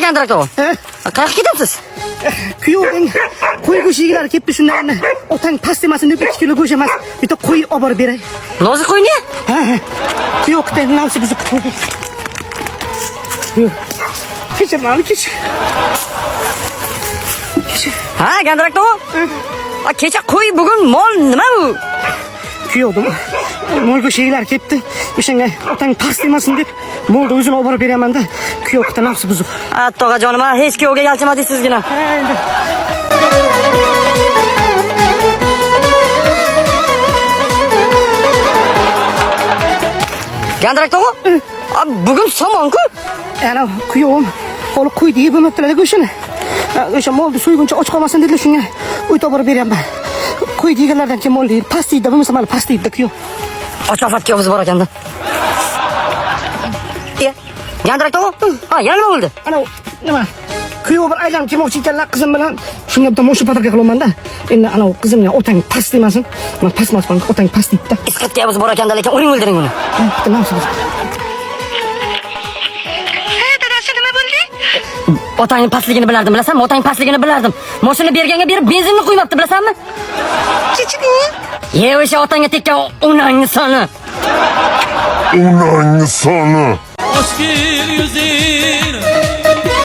gandirak o. Qayerga ketyapsiz? Kuyovning qo'y go'shtlari kelibdi shundan. Otang past demasin deb 2 kilo go'sht emas, bitta qo'y olib borib beray. Nozik qo'yni? Ha. Kuyovdan namsi buzib qo'ydi. Kechir, mana kechir. Ha, gandirak o. Kecha qo'y, bugun mol nima u? Kuyovdim. Mol go'shtlar kelibdi. O'shanga otang past demasin deb molni o'zini olib borib beraman-da. Kuyovdan namsi buzib. Hattoga jonim, hech kuyovga yalchimadingiz sizgina. Ha, endi. Gandirak o. Bugun somon-ku. Ana kuyovim qo'li qo'ydi yeb bo'lmabdilar go'shtini. O'sha molni so'yguncha och qolmasin dedilar shunga. Uyda borib beraman. Qo'y deganlardan kim molni past deydi, bo'lmasa mana past deydi kuyov. Ochofat kuyovimiz bor ekanda. Gandirak o. Ha, yana nima bo'ldi? Ana nima? Kuyov bir aylanib kelmoqchi ekanlar qizim bilan. Shunga bitta mo'shu patarga qilaman-da. Endi ana qizimga otang past demasin. Men past emas, otang past deydi-da. Isqatiyamiz bor ekanda, lekin uring o'ldiring uni. Otangning pastligini bilardim, bilasanmi? Otangning pastligini bilardim. Mashina berganga berib benzinni qo'ymabdi, bilasanmi? Ye, o'sha otangga tekkan onangni soni. Onangni soni. Aşk yüzün